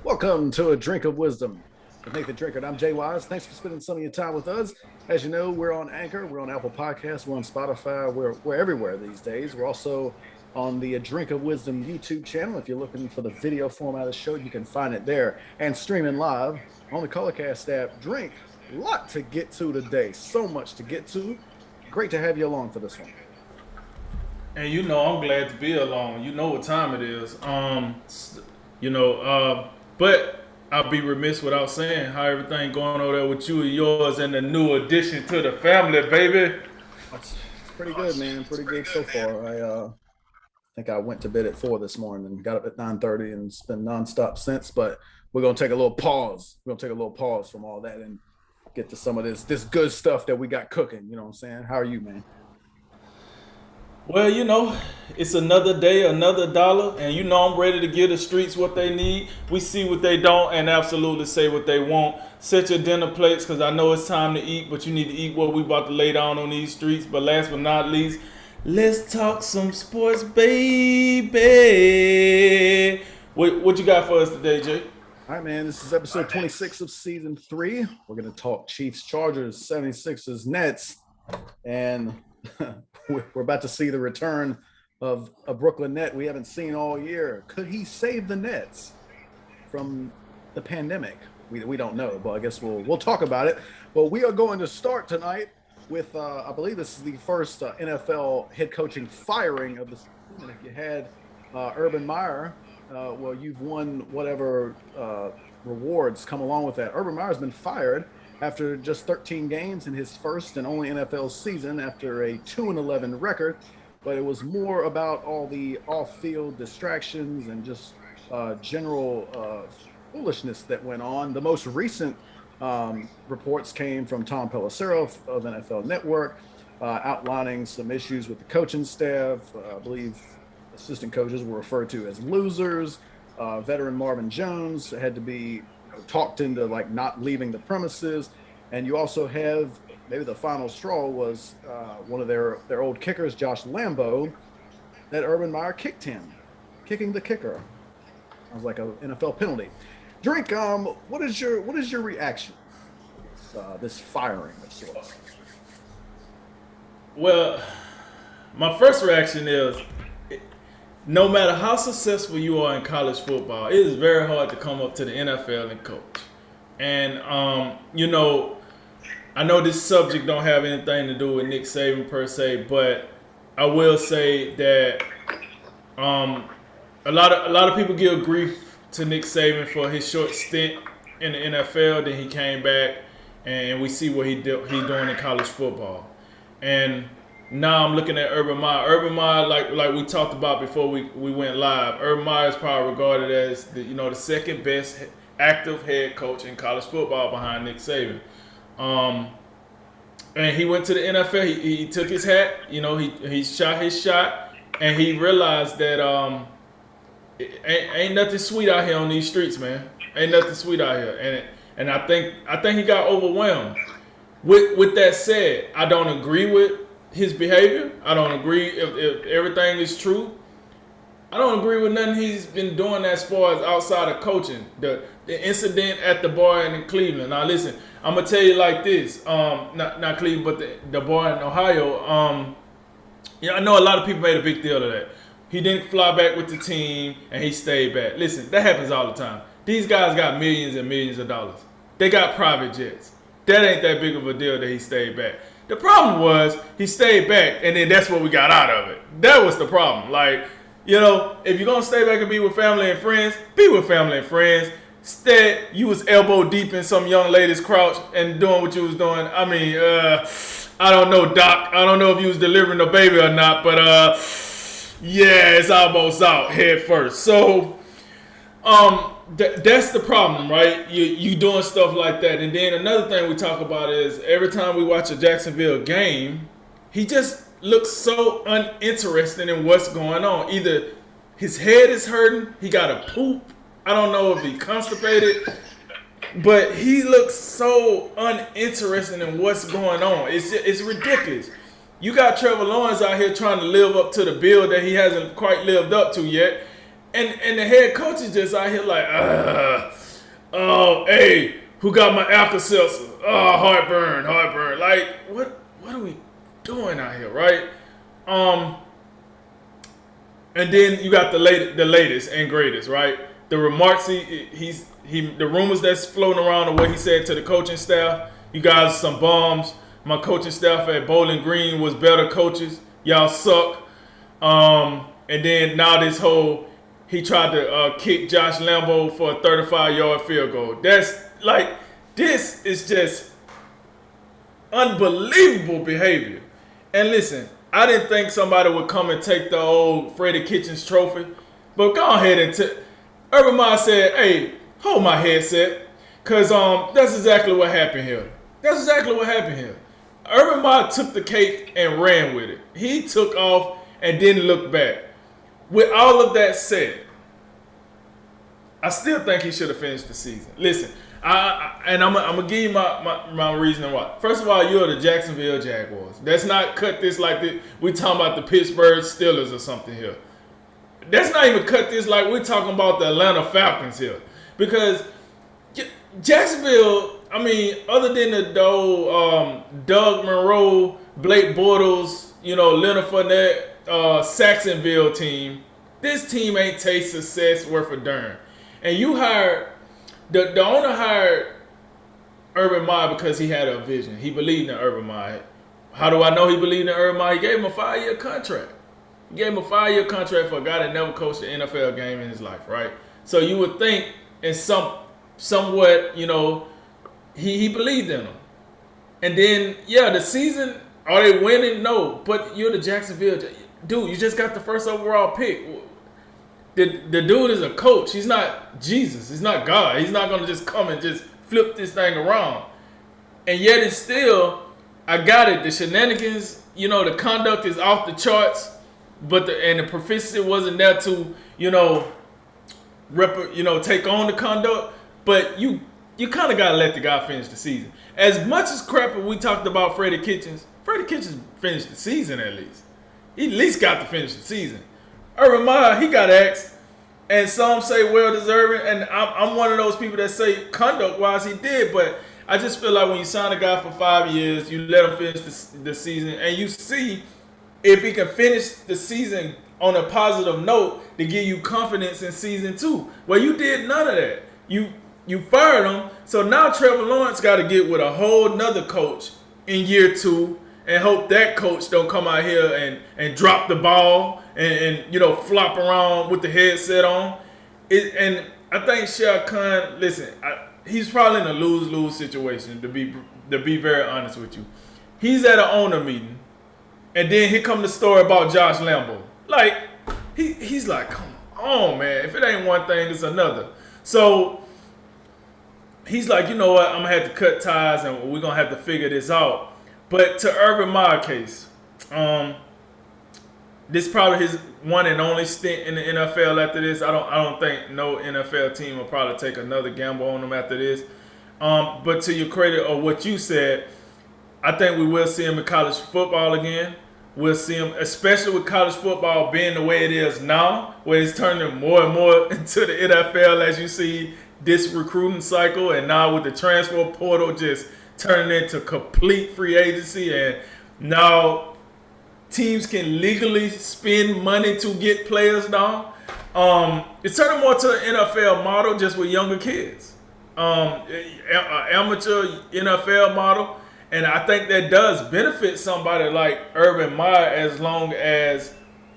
Welcome to A Drink of Wisdom with Nathan Drinkard. I'm Jay Wise. Thanks for spending some of your time with us. As you know, we're on Anchor, we're on Apple Podcasts, we're on Spotify, we're everywhere these days. We're also on the A Drink of Wisdom YouTube channel. If you're looking for the video format of the show, you can find it there and streaming live on the Colorcast app. Drink, a lot to get to today. So much to get to. Great to have you along for this one. And I'm glad to be alone. You know what time it is. But I'll be remiss without saying how everything going over there with you and yours and the new addition to the family, baby. It's pretty good, man. Pretty good so far. I think I went to bed at 4 this morning and got up at 9:30 and it's been nonstop since. But we're gonna take a little pause. We're gonna take a little pause from all that and get to some of this good stuff that we got cooking. You know what I'm saying? How are you, man? Well, it's another day, another dollar, and I'm ready to give the streets what they need. We see what they don't, and absolutely say what they want. Set your dinner plates, because I know it's time to eat, but you need to eat what we about to lay down on these streets. But last but not least, let's talk some sports, baby. What you got for us today, Jay? All right, man. This is episode 26 of season 3. We're gonna talk Chiefs, Chargers, 76ers, Nets, and we're about to see the return of a Brooklyn Net we haven't seen all year. Could he save the Nets from the pandemic? We don't know, but I guess we'll talk about it. But we are going to start tonight with I believe this is the first NFL head coaching firing of the season. And if you had Urban Meyer, well, you've won whatever rewards come along with that. Urban Meyer's been fired after just 13 games in his first and only NFL season after a 2-11 record. But it was more about all the off-field distractions and just general foolishness that went on. The most recent reports came from Tom Pelissero of NFL Network, outlining some issues with the coaching staff. I believe assistant coaches were referred to as losers. Veteran Marvin Jones had to be talked into like not leaving the premises. And you also have maybe the final straw was one of their old kickers, Josh Lambo, that Urban Meyer kicked him, kicking the kicker. I was like an NFL penalty. Drink, what is your reaction to this firing of sorts? Well, my first reaction is no matter how successful you are in college football, it is very hard to come up to the NFL and coach. And I know this subject don't have anything to do with Nick Saban per se, but I will say that a lot of people give grief to Nick Saban for his short stint in the NFL. Then he came back, and we see what he doing in college football. And now I'm looking at Urban Meyer. Urban Meyer, like we talked about before we went live, Urban Meyer is probably regarded as the second best active head coach in college football behind Nick Saban. And he went to the NFL. He took his hat. He shot his shot, and he realized that ain't nothing sweet out here on these streets, man. Ain't nothing sweet out here, and I think he got overwhelmed. With that said, I don't agree with his behavior. I don't agree if everything is true. I don't agree with nothing he's been doing as far as outside of coaching. The incident at the bar in Cleveland. Now listen, I'm gonna tell you like this. Not Cleveland, but the bar in Ohio. I know a lot of people made a big deal of that. He didn't fly back with the team and he stayed back. Listen, that happens all the time. These guys got millions and millions of dollars. They got private jets. That ain't that big of a deal that he stayed back. The problem was he stayed back, and then that's what we got out of it. That was the problem. Like, if you're gonna stay back and be with family and friends, be with family and friends. Instead, you was elbow deep in some young lady's crouch and doing what you was doing. I mean, I don't know, Doc. I don't know if you was delivering a baby or not, but yeah, it's almost out head first. So, that's the problem, right? You doing stuff like that. And then another thing we talk about is every time we watch a Jacksonville game, he just looks so uninterested in what's going on. Either his head is hurting, he got a poop. I don't know if he constipated, but he looks so uninterested in what's going on. It's ridiculous. You got Trevor Lawrence out here trying to live up to the bill that he hasn't quite lived up to yet. And the head coach is just out here like, oh, hey, who got my Alka-Seltzer? Oh, heartburn. Like, what are we doing out here, right? And then you got the latest and greatest, right? The remarks the rumors that's floating around of what he said to the coaching staff. You guys are some bums. My coaching staff at Bowling Green was better coaches. Y'all suck. And then now this whole he tried to kick Josh Lambo for a 35-yard field goal. That's like, this is just unbelievable behavior. And listen, I didn't think somebody would come and take the old Freddie Kitchens trophy, but go ahead and Urban Meyer said, "Hey, hold my headset, cause that's exactly what happened here. Urban Meyer took the cake and ran with it. He took off and didn't look back. With all of that said, I still think he should have finished the season. Listen, I'm gonna give you my reasoning why. First of all, you're the Jacksonville Jaguars. Let's not cut this like this. We talking about the Pittsburgh Steelers or something here. Let's not even cut this like we're talking about the Atlanta Falcons here, because Jacksonville. I mean, other than the old Doug Monroe, Blake Bortles, Leonard Fournette, Saxonville team, this team ain't taste success worth a darn. And you hired the owner hired Urban Meyer because he had a vision. He believed in Urban Meyer. How do I know he believed in Urban Meyer? He gave him a 5-year contract. He gave him a 5-year contract for a guy that never coached an NFL game in his life, right? So you would think in somewhat, he believed in him. And then, the season, are they winning? No. But you're the Jacksonville. Dude, you just got the first overall pick. The dude is a coach. He's not Jesus. He's not God. He's not going to just come and just flip this thing around. And yet it's still, I got it. The shenanigans, the conduct is off the charts, but the proficiency wasn't there to, take on the conduct. But you kind of got to let the guy finish the season. As much as crap we talked about Freddie Kitchens finished the season at least. He at least got to finish the season. Urban Meyer, he got axed, and some say well-deserving, and I'm one of those people that say conduct-wise he did, but I just feel like when you sign a guy for 5 years, you let him finish the season, and you see if he can finish the season on a positive note to give you confidence in season 2. Well, you did none of that. You fired him, so now Trevor Lawrence got to get with a whole nother coach in year 2 and hope that coach don't come out here and drop the ball and flop around with the headset on. And I think Shaq Khan, listen, he's probably in a lose-lose situation, to be very honest with you. He's at an owner meeting, and then here come the story about Josh Lambo. Like, he's like, come on, man. If it ain't one thing, it's another. So he's like, you know what? I'm going to have to cut ties, and we're going to have to figure this out. But to Urban Meyer case, this is probably his one and only stint in the NFL after this. I don't think no NFL team will probably take another gamble on him after this. But to your credit of what you said, I think we will see him in college football again. We'll see him, especially with college football being the way it is now, where it's turning more and more into the NFL as you see this recruiting cycle, and now with the transfer portal just turning into complete free agency, and now teams can legally spend money to get players now. It's turning more to an NFL model, just with younger kids. Amateur NFL model. And I think that does benefit somebody like Urban Meyer as long as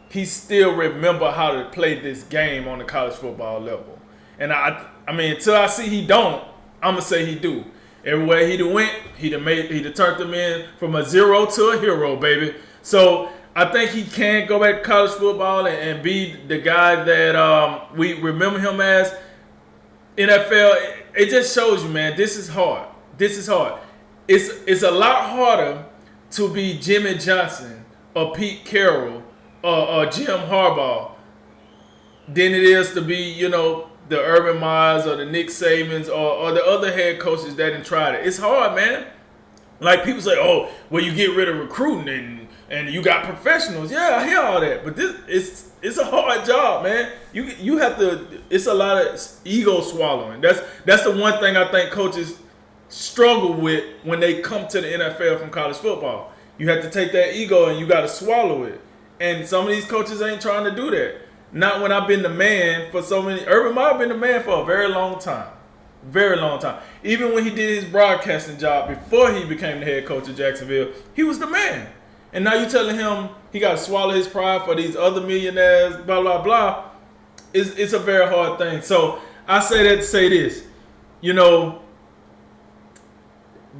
he still remember how to play this game on the college football level. And I mean, until I see he don't, I'm going to say he do. Everywhere he done went, he done turned them in from a zero to a hero, baby. So I think he can go back to college football and be the guy that we remember him as. NFL, it just shows you, man, this is hard. It's a lot harder to be Jimmy Johnson or Pete Carroll or Jim Harbaugh than it is to be, the Urban Meyers or the Nick Sabans or the other head coaches that didn't try it. It's hard, man. Like people say, oh, well, you get rid of recruiting And you got professionals. Yeah, I hear all that. But it's a hard job, man. You have to. It's a lot of ego swallowing. That's the one thing I think coaches struggle with when they come to the NFL from college football. You have to take that ego and you got to swallow it. And some of these coaches ain't trying to do that. Not when I've been the man for so many. Urban Meyer been the man for a very long time. Very long time. Even when he did his broadcasting job before he became the head coach of Jacksonville, he was the man. And now you telling him he got to swallow his pride for these other millionaires, blah, blah, blah. It's a very hard thing. So I say that to say this. You know,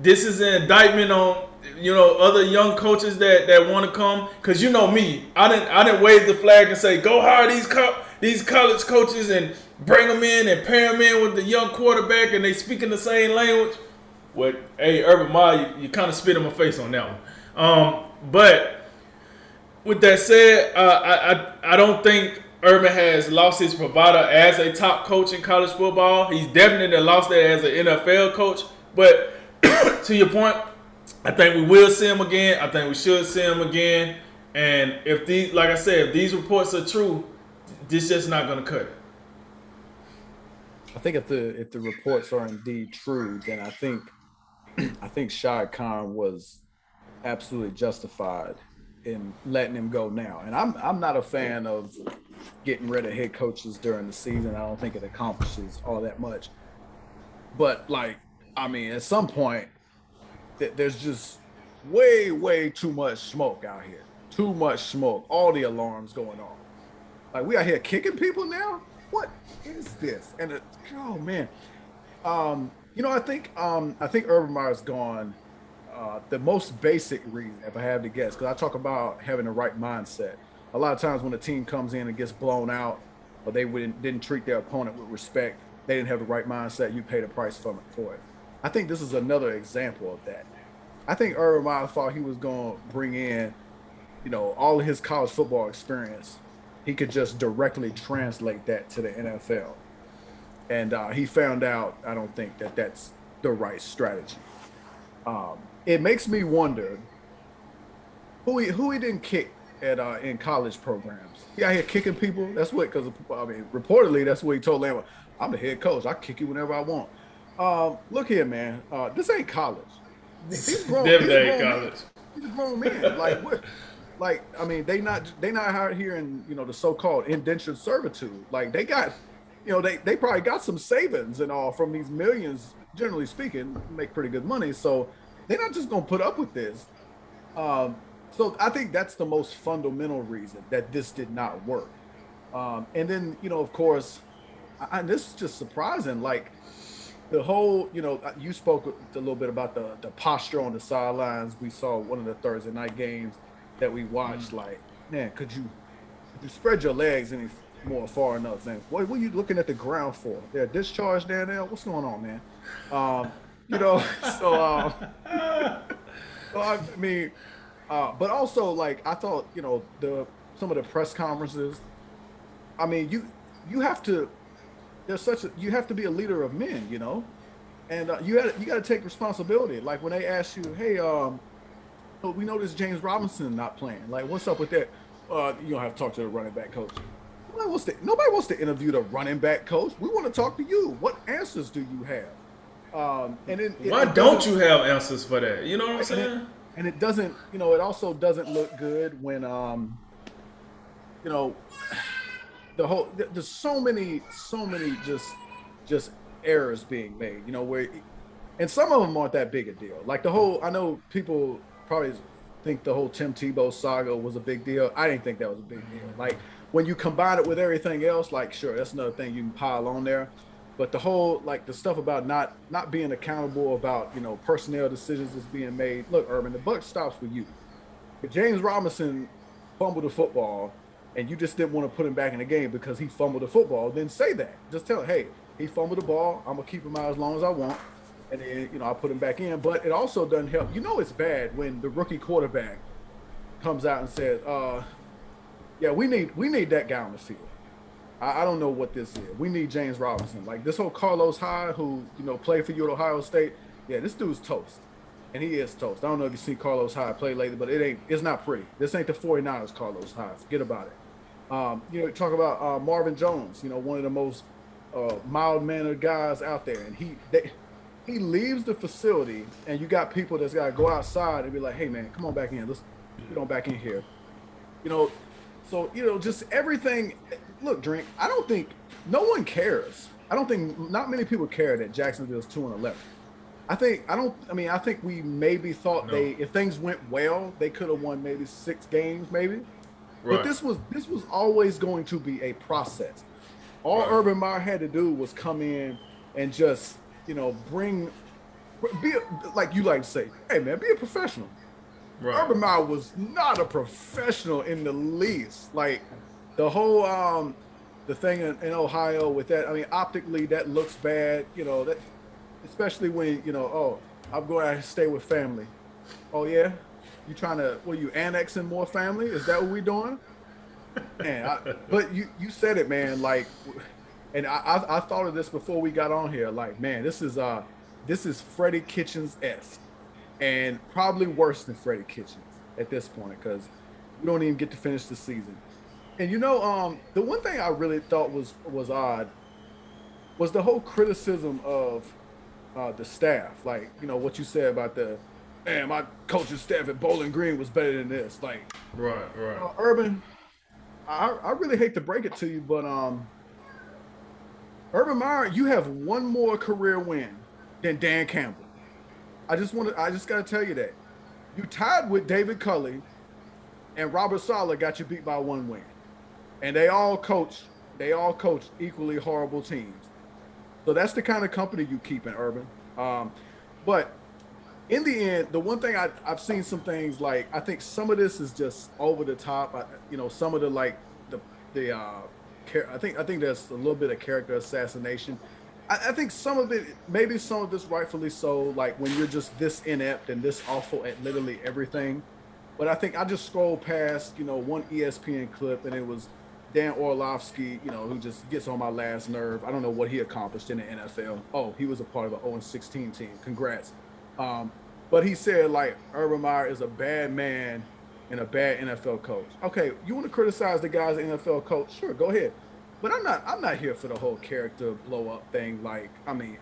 this is an indictment on, you know, other young coaches that want to come. Because you know me, I didn't wave the flag and say, go hire these college coaches and bring them in and pair them in with the young quarterback and they speaking the same language. Well, hey, Urban Meyer, you kind of spit in my face on that one. But with that said, I don't think Urban has lost his bravado as a top coach in college football. He's definitely lost it as an NFL coach. But to your point, I think we will see him again. I think we should see him again. And if these, like I said, if these reports are true, this just not going to cut it. I think if the reports are indeed true, then I think Shad Khan was absolutely justified in letting him go now. And I'm not a fan of getting rid of head coaches during the season. I don't think it accomplishes all that much. But like, I mean, at some point, there's just way too much smoke out here. Too much smoke. All the alarms going on. Like, we out here kicking people now? What is this? And oh man, you know, I think Urban Meyer's gone. The most basic reason, if I have to guess, because I talk about having the right mindset. A lot of times when a team comes in and gets blown out, or they didn't treat their opponent with respect, they didn't have the right mindset. You pay the price for it. I think this is another example of that. I think Urban Meyer thought he was going to bring in, you know, all of his college football experience. He could just directly translate that to the NFL. And he found out, I don't think that's the right strategy. It makes me wonder who he didn't kick at in college programs. He out here kicking people. That's what, because I mean, reportedly that's what he told Lambert. I'm the head coach. I kick you whenever I want. Look here, man. This ain't college. These grown men. Like what? Like, I mean, they not out here in, you know, the so-called indentured servitude. Like, they got, you know, they probably got some savings and all from these millions. Generally speaking, make pretty good money. So they're not just gonna put up with this. So I think that's the most fundamental reason that this did not work. And then, you know, of course, this is just surprising. Like, the whole, you know, you spoke a little bit about the posture on the sidelines. We saw one of the Thursday night games that we watched. Like, man, could you spread your legs any more far enough? And what are you looking at the ground for? There, discharge down there. What's going on, man? You know, so I mean, but also, like, I thought, you know, some of the press conferences. I mean, you have to. You have to be a leader of men, you know, and you got to take responsibility. Like when they ask you, hey, we noticed James Robinson not playing. Like, what's up with that? You don't have to talk to the running back coach. Nobody wants to interview the running back coach. We want to talk to you. What answers do you have? And then why don't you have answers for that? You know what I'm saying? And it doesn't, you know, it also doesn't look good when, you know, there's so many just errors being made, you know, and some of them aren't that big a deal. Like I know people probably think the whole Tim Tebow saga was a big deal. I didn't think that was a big deal. Like when you combine it with everything else, like, sure, that's another thing you can pile on there. But the whole, like, the stuff about not being accountable about, you know, personnel decisions that's being made. Look, Urban, the buck stops with you. If James Robinson fumbled the football and you just didn't want to put him back in the game because he fumbled the football, then say that. Just tell him, hey, he fumbled the ball. I'm going to keep him out as long as I want. And then, you know, I'll put him back in. But it also doesn't help. You know it's bad when the rookie quarterback comes out and says, yeah, we need that guy on the field. I don't know what this is. We need James Robinson. Like this whole Carlos Hyde, who, you know, played for you at Ohio State. Yeah, this dude's toast. and he is toast. I don't know if you've seen Carlos Hyde play lately, but it's not pretty. This ain't the 49ers Carlos Hyde. Forget about it. Talk about Marvin Jones, one of the most mild-mannered guys out there, and he leaves the facility, and you got people that's got to go outside and be like, "Hey, man, come on back in. Let's get on back in here." You know, just everything. Look, Drink. I don't think no one cares. I don't think not many people care that Jacksonville's 2-11. I think we maybe thought if things went well, they could have won maybe 6 games, maybe. Right. But this was always going to be a process. All Urban Meyer had to do was come in and just, like you like to say, hey man, be a professional. Right. Urban Meyer was not a professional in the least. Like the whole the thing in Ohio with that, I mean, optically that looks bad, that especially when, I'm going to stay with family. Oh yeah? You trying to, you annexing more family? Is that what we doing? Man, but you said it, man. Like, and I thought of this before we got on here. Like, man, this is Freddie Kitchens-esque, and probably worse than Freddie Kitchens at this point because we don't even get to finish the season. And the one thing I really thought was odd was the whole criticism of the staff. Like, what you said about man, my coaching staff at Bowling Green was better than this. Like, right. Urban, I really hate to break it to you, but Urban Meyer, you have one more career win than Dan Campbell. I just got to tell you that. You tied with David Culley, and Robert Saleh got you beat by 1 win. And they all coach equally horrible teams. So that's the kind of company you keep in Urban. But in the end, the one thing I've seen some things like, I think some of this is just over the top. Some of the I think there's a little bit of character assassination. I think some of it, maybe some of this rightfully so, like when you're just this inept and this awful at literally everything. But I think I just scrolled past, one ESPN clip, and it was Dan Orlovsky, who just gets on my last nerve. I don't know what he accomplished in the NFL. Oh, he was a part of the 0-16 team. Congrats. But he said, like, Urban Meyer is a bad man and a bad NFL coach. Okay, you want to criticize the guy's NFL coach? Sure, go ahead. But I'm not here for the whole character blow up thing. Like, I mean,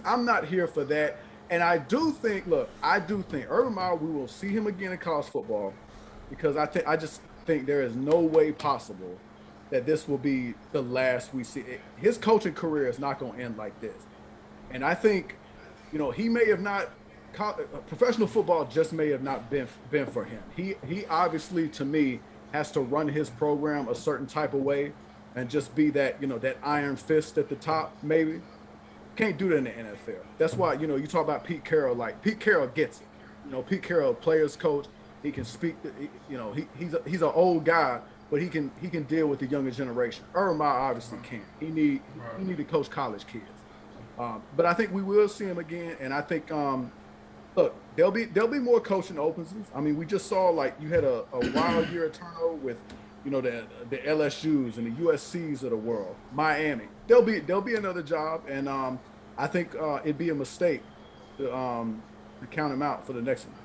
I'm not here for that. And I do think Urban Meyer, we will see him again in college football, because I just think there is no way possible that this will be the last we see. His coaching career is not going to end like this. And I think, he may have not, professional football just may have not been for him. He obviously, to me, has to run his program a certain type of way and just be that, that iron fist at the top, maybe. Can't do that in the NFL. That's why, you talk about Pete Carroll, like Pete Carroll gets it. Pete Carroll, players coach, he can speak, he's an old guy, but he can deal with the younger generation. Urban Meyer obviously can't. He need to coach college kids. But I think we will see him again, and I think look, there'll be more coaching opens. I mean, we just saw, like, you had a wild year of turnover with, the LSUs and the USCs of the world, Miami. There'll be another job, and I think it'd be a mistake to count him out for the next one.